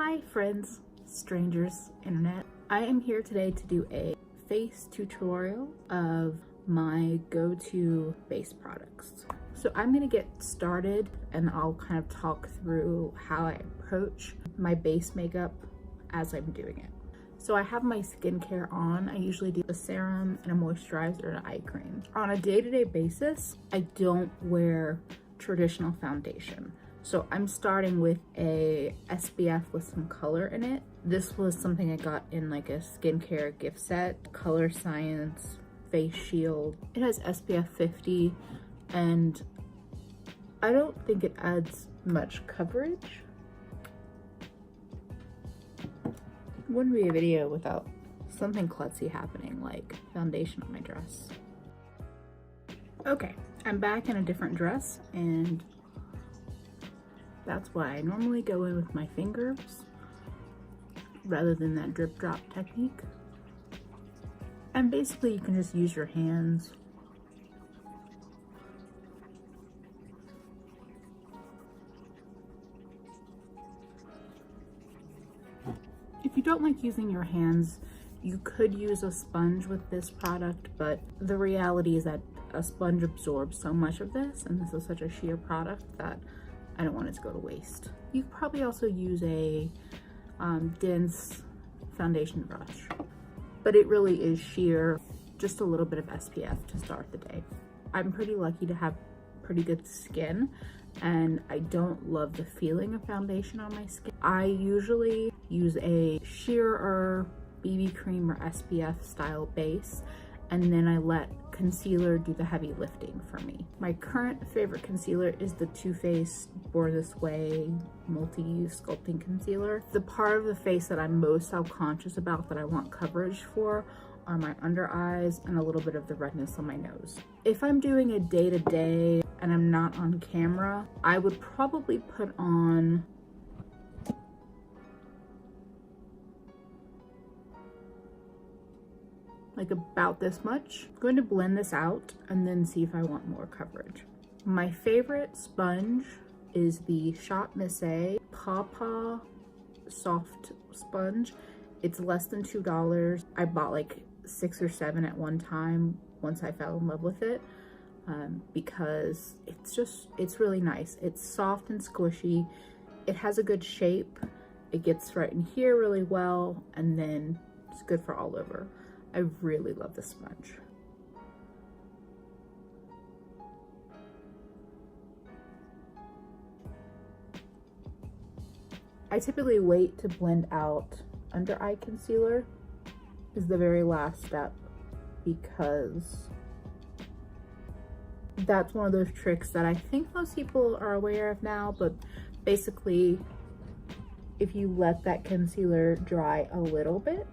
Hi friends, strangers, internet. I am here today to do a face tutorial of my go-to base products. So I'm gonna get started and I'll kind of talk through how I approach my base makeup as I'm doing it. So I have my skincare on. I usually do a serum and a moisturizer and an eye cream. On a day-to-day basis, I don't wear traditional foundation. So I'm starting with a SPF with some color in it. This was something I got in like a skincare gift set, Colorescience face shield. It has SPF 50 and I don't think it adds much coverage. Wouldn't be a video without something klutzy happening, like foundation on my dress. Okay, I'm back in a different dress and that's why I normally go in with my fingers rather than that drip drop technique. And basically you can just use your hands. If you don't like using your hands, you could use a sponge with this product, but the reality is that a sponge absorbs so much of this, and this is such a sheer product that I don't want it to go to waste. You could probably also use a dense foundation brush, but it really is sheer, just a little bit of SPF to start the day. I'm pretty lucky to have pretty good skin, and I don't love the feeling of foundation on my skin. I usually use a sheerer BB cream or SPF style base, and then I let concealer do the heavy lifting for me. My current favorite concealer is the Too Faced Born This Way multi-use sculpting concealer. The part of the face that I'm most self-conscious about that I want coverage for are my under eyes and a little bit of the redness on my nose. If I'm doing a day-to-day and I'm not on camera, I would probably put on like about this much. I'm going to blend this out and then see if I want more coverage. My favorite sponge is the Shop Miss A Paw soft sponge. It's less than $2. I bought like 6 or 7 at one time once I fell in love with it because it's really nice. It's soft and squishy. It has a good shape. It gets right in here really well, and then it's good for all over. I really love this sponge. I typically wait to blend out under eye concealer is the very last step, because that's one of those tricks that I think most people are aware of now, but basically if you let that concealer dry a little bit,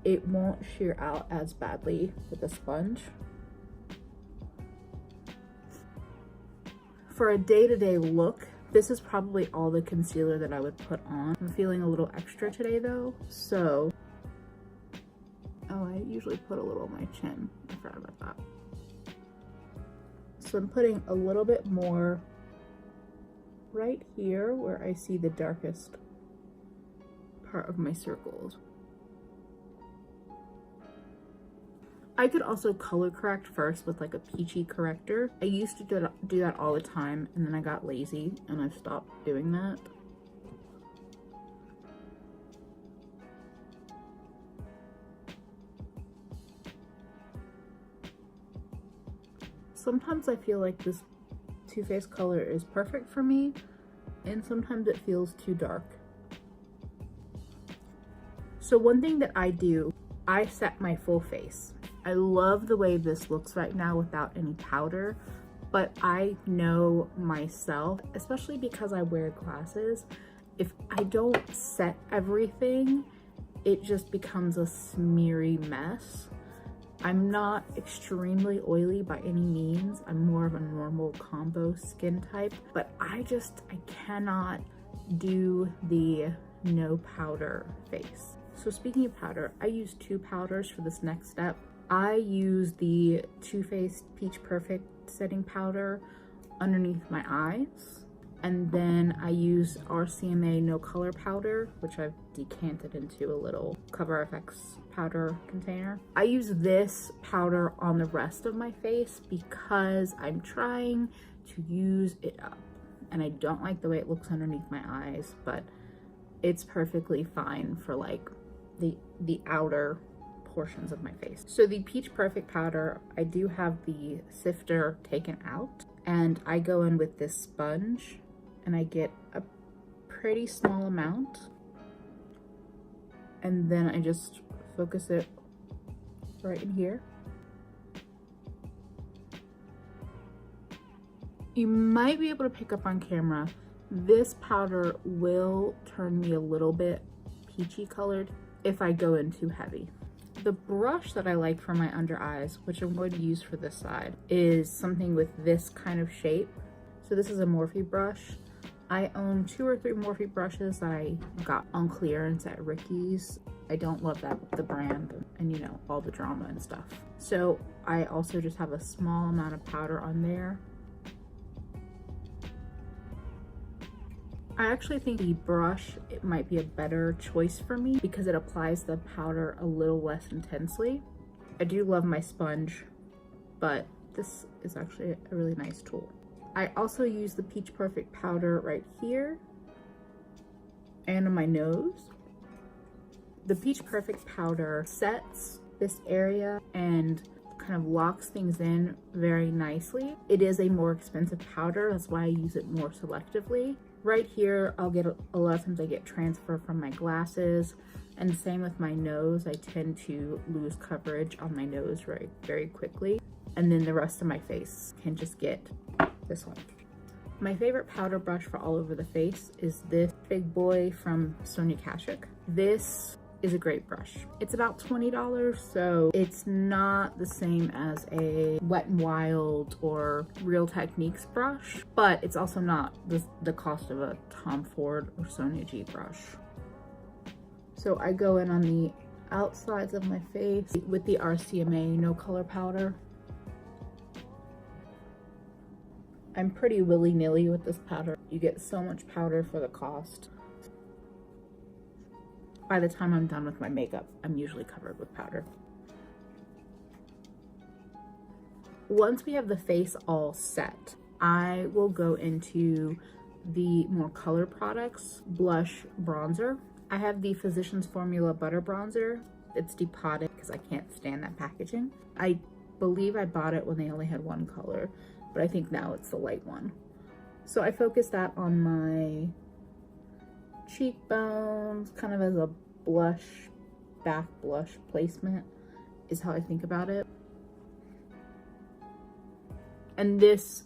it won't sheer out as badly with a sponge. For a day-to-day look, this is probably all the concealer that I would put on. I'm feeling a little extra today though, so I usually put a little on my chin. I forgot about that. So I'm putting a little bit more right here where I see the darkest part of my circles. I could also color correct first with like a peachy corrector. I used to do that all the time, and then I got lazy and I've stopped doing that. Sometimes I feel like this Too Faced color is perfect for me, and sometimes it feels too dark. So one thing that I do, I set my full face. I love the way this looks right now without any powder, but I know myself, especially because I wear glasses, if I don't set everything, it just becomes a smeary mess. I'm not extremely oily by any means. I'm more of a normal combo skin type, but I cannot do the no powder face. So speaking of powder, I use 2 powders for this next step. I use the Too Faced Peach Perfect setting powder underneath my eyes, And then I use RCMA no color powder, which I've decanted into a little Cover FX powder container. I use this powder on the rest of my face because I'm trying to use it up. And I don't like the way it looks underneath my eyes, but it's perfectly fine for like the outer portions of my face. So the Peach Perfect powder, I do have the sifter taken out, and I go in with this sponge and I get a pretty small amount, and then I just focus it right in here. You might be able to pick up on camera, this powder will turn me a little bit peachy colored if I go in too heavy. The brush that I like for my under eyes, which I'm going to use for this side, is something with this kind of shape. So this is a Morphe brush. I own 2 or 3 Morphe brushes that I got on clearance at Ricky's. I don't love the brand and you know, all the drama and stuff. So I also just have a small amount of powder on there. I actually think the brush, it might be a better choice for me because it applies the powder a little less intensely. I do love my sponge, but this is actually a really nice tool. I also use the Peach Perfect powder right here and on my nose. The Peach Perfect powder sets this area and kind of locks things in very nicely. It is a more expensive powder, that's why I use it more selectively. Right here, I'll get a lot of times I get transfer from my glasses, and same with my nose. I tend to lose coverage on my nose very, very quickly. And then the rest of my face can just get this one. My favorite powder brush for all over the face is this big boy from Sonia Kashuk. This is a great brush. It's about $20, so it's not the same as a Wet n Wild or Real Techniques brush, but it's also not the cost of a Tom Ford or Sonia G brush. So I go in on the outsides of my face with the RCMA no color powder. I'm pretty willy-nilly with this powder. You get so much powder for the cost. By the time I'm done with my makeup, I'm usually covered with powder. Once we have the face all set, I will go into the more color products, blush, bronzer. I have the Physicians Formula Butter Bronzer. It's depotted because I can't stand that packaging. I believe I bought it when they only had one color, but I think now it's the light one. So I focus that on my cheekbones, kind of as a blush, back blush placement is how I think about it. And this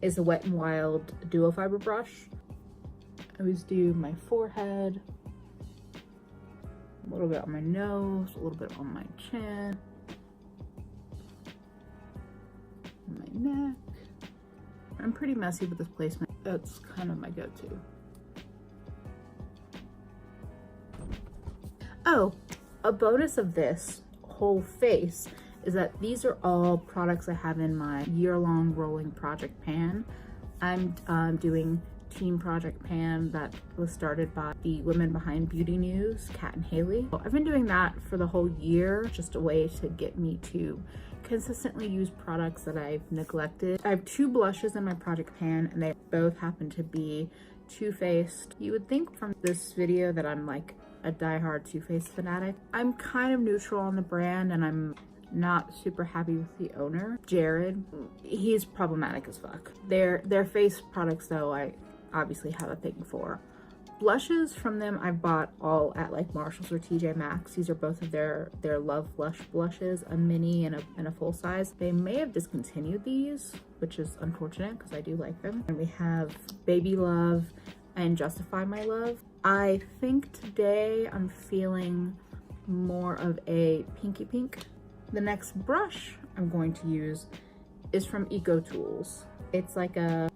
is a Wet n Wild duo fiber brush. I always do my forehead, a little bit on my nose, a little bit on my chin, my neck. I'm pretty messy with this placement. That's kind of my go-to. Oh, a bonus of this whole face is that these are all products I have in my year-long rolling project pan. I'm doing Team Project Pan that was started by the women behind Beauty News, Kat and Haley. I've been doing that for the whole year, just a way to get me to consistently use products that I've neglected. I have 2 blushes in my project pan and they both happen to be Too Faced. You would think from this video that I'm like a diehard Too Faced fanatic. I'm kind of neutral on the brand and I'm not super happy with the owner, Jared. He's problematic as fuck. Their face products though, I obviously have a thing for. Blushes from them I've bought all at like Marshalls or TJ Maxx. These are both of their Love Blush blushes, a mini and a full size. They may have discontinued these, which is unfortunate because I do like them. And we have Baby Love and Justify My Love. I think today I'm feeling more of a pinky pink. The next brush I'm going to use is from Eco Tools. It's like a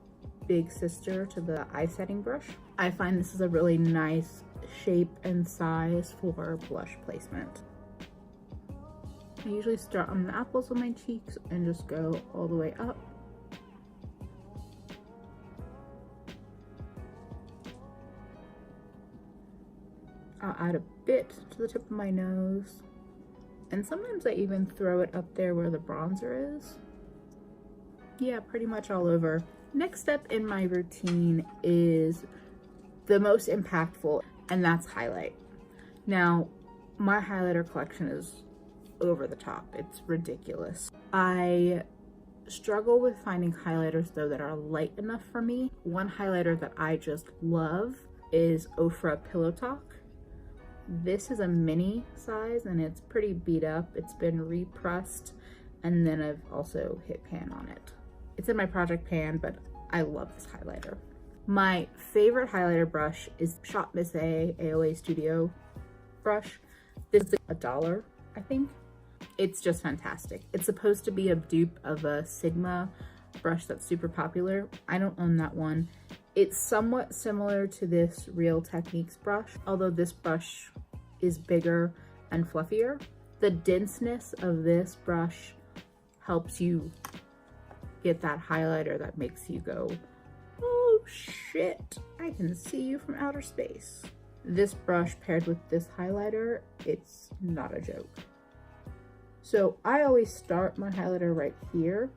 big sister to the eye setting brush. I find this is a really nice shape and size for blush placement. I usually start on the apples of my cheeks and just go all the way up. I'll add a bit to the tip of my nose. And sometimes I even throw it up there where the bronzer is. Yeah, pretty much all over. Next step in my routine is the most impactful, and that's highlight. Now, my highlighter collection is over the top. It's ridiculous. I struggle with finding highlighters though that are light enough for me. One highlighter that I just love is Ofra Pillow Talk. This is a mini size and it's pretty beat up. It's been repressed, and then I've also hit pan on it. It's in my project pan, but I love this highlighter. My favorite highlighter brush is Shop Miss A AOA Studio brush. This is $1, I think. It's just fantastic. It's supposed to be a dupe of a Sigma brush that's super popular. I don't own that one. It's somewhat similar to this Real Techniques brush, although this brush is bigger and fluffier. The denseness of this brush helps you get that highlighter that makes you go, oh shit, I can see you from outer space. This brush paired with this highlighter, it's not a joke. So I always start my highlighter right here,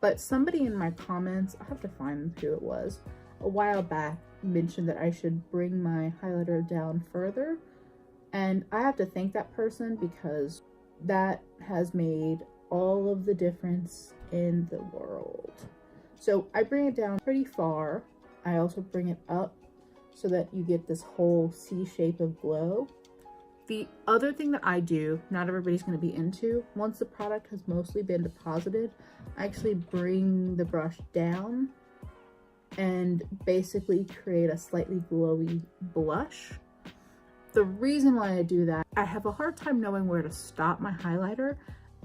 but somebody in my comments, I'll have to find who it was, a while back mentioned that I should bring my highlighter down further. And I have to thank that person because that has made all of the difference in the world. So I bring it down pretty far. I also bring it up so that you get this whole C shape of glow. The other thing that I do, not everybody's going to be into, once the product has mostly been deposited, I actually bring the brush down and basically create a slightly glowy blush. The reason why I do that, I have a hard time knowing where to stop my highlighter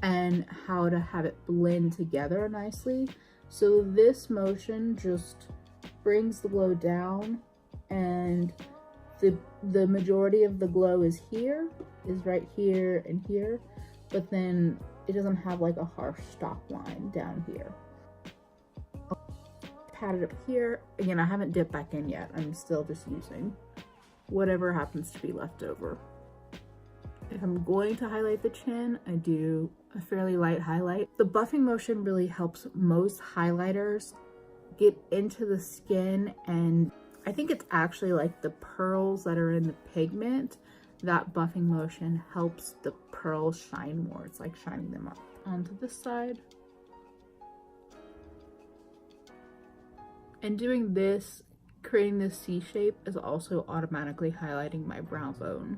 and how to have it blend together nicely. So this motion just brings the glow down, and the majority of the glow is right here and here, but then it doesn't have like a harsh stop line down here. Pat it up here. Again, I haven't dipped back in yet. I'm still just using whatever happens to be left over. If I'm going to highlight the chin, I do a fairly light highlight. The buffing motion really helps most highlighters get into the skin, and I think it's actually like the pearls that are in the pigment. That buffing motion helps the pearls shine more. It's like shining them up. Onto this side. And doing this, creating this C shape, is also automatically highlighting my brow bone.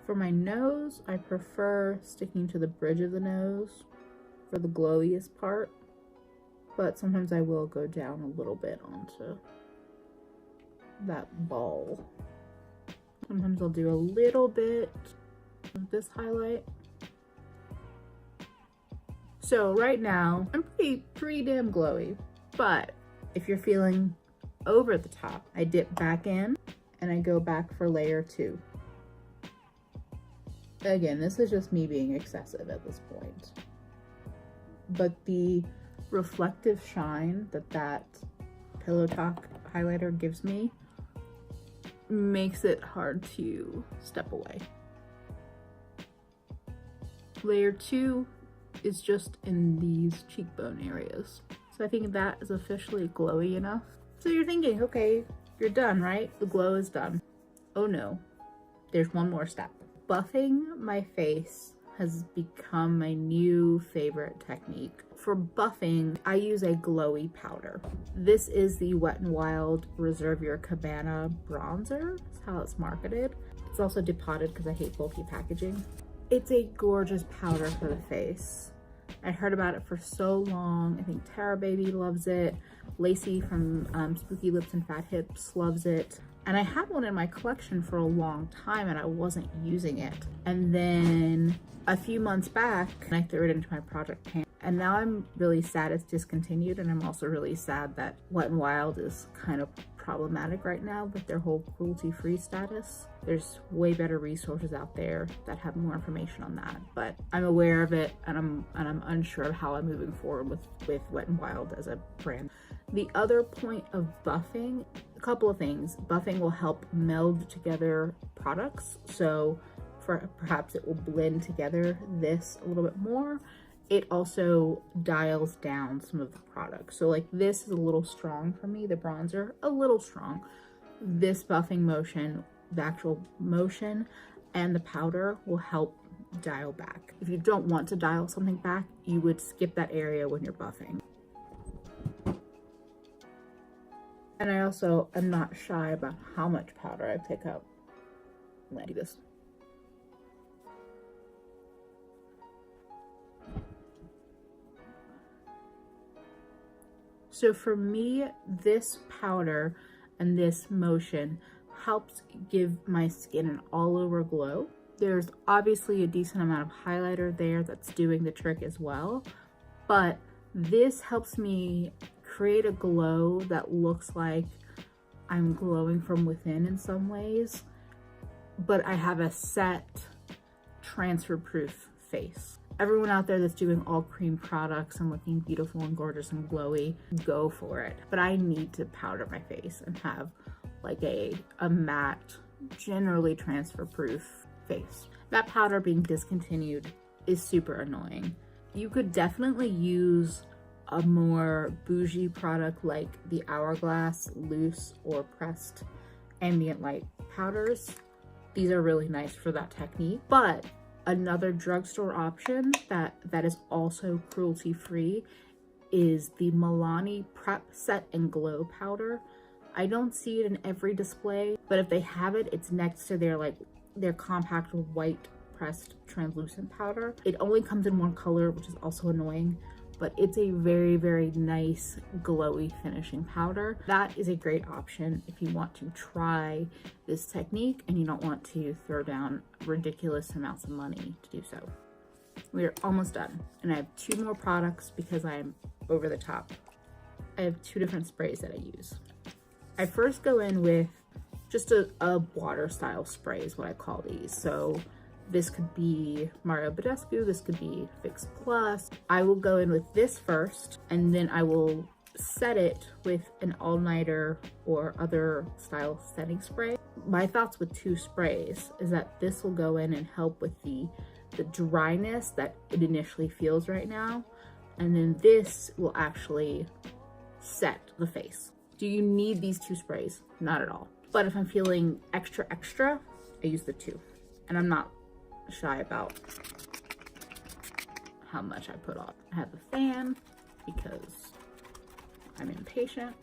For my nose, I prefer sticking to the bridge of the nose for the glowiest part, but sometimes I will go down a little bit onto that ball. Sometimes I'll do a little bit of this highlight. So right now, I'm pretty damn glowy, but if you're feeling over the top, I dip back in and I go back for layer 2. Again, this is just me being excessive at this point. But the reflective shine that Pillow Talk highlighter gives me makes it hard to step away. Layer 2 is just in these cheekbone areas. So I think that is officially glowy enough. So you're thinking, okay, you're done, right? The glow is done. Oh no, there's one more step. Buffing my face has become my new favorite technique. For buffing, I use a glowy powder. This is the Wet n Wild Reserve Your Cabana bronzer. That's how it's marketed. It's also depotted because I hate bulky packaging. It's a gorgeous powder for the face. I heard about it for so long. I think Tara Baby loves it. Lacey from Spooky Lips and Fat Hips loves it. And I had one in my collection for a long time and I wasn't using it. And then a few months back, I threw it into my project pan. And now I'm really sad it's discontinued, and I'm also really sad that Wet n Wild is kind of problematic right now with their whole cruelty-free status. There's way better resources out there that have more information on that, but I'm aware of it, and I'm unsure of how I'm moving forward with Wet n Wild as a brand. The other point of buffing, a couple of things. Buffing will help meld together products, so perhaps it will blend together this a little bit more. It also dials down some of the products. So like this is a little strong for me, the bronzer, a little strong. This buffing motion, the actual motion, and the powder will help dial back. If you don't want to dial something back, you would skip that area when you're buffing. And I also am not shy about how much powder I pick up when I do this. So for me, this powder and this motion helps give my skin an all-over glow. There's obviously a decent amount of highlighter there that's doing the trick as well, but this helps me create a glow that looks like I'm glowing from within in some ways, but I have a set transfer-proof face. Everyone out there that's doing all cream products and looking beautiful and gorgeous and glowy, go for it. But I need to powder my face and have like a matte, generally transfer-proof face. That powder being discontinued is super annoying. You could definitely use a more bougie product like the Hourglass loose or pressed ambient light powders. These are really nice for that technique. But another drugstore option that is also cruelty-free is the Milani Prep Set and Glow powder. I don't see it in every display, but if they have it, it's next to their compact white pressed translucent powder. It only comes in one color, which is also annoying, but it's a very, very nice glowy finishing powder. That is a great option if you want to try this technique and you don't want to throw down ridiculous amounts of money to do so. We are almost done, and I have 2 more products because I'm over the top. I have 2 different sprays that I use. I first go in with just a water style spray is what I call these. So this could be Mario Badescu, this could be Fix Plus. I will go in with this first, and then I will set it with an all-nighter or other style setting spray. My thoughts with 2 sprays is that this will go in and help with the dryness that it initially feels right now, and then this will actually set the face. Do you need these 2 sprays? Not at all. But if I'm feeling extra, I use the 2. And I'm not shy about how much I put on. I have a fan because I'm impatient.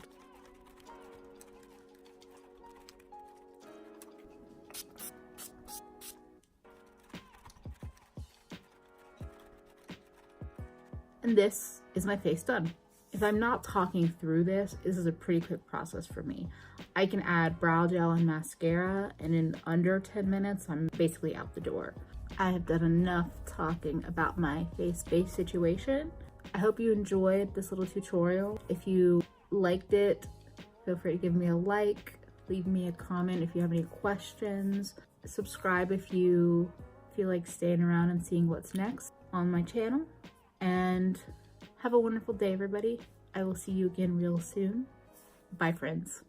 And this is my face done. If I'm not talking through this is a pretty quick process for me. I can add brow gel and mascara, and in under 10 minutes, I'm basically out the door. I have done enough talking about my face situation. I hope you enjoyed this little tutorial. If you liked it, feel free to give me a like, leave me a comment if you have any questions, subscribe if you feel like staying around and seeing what's next on my channel, and have a wonderful day, everybody. I will see you again real soon. Bye, friends.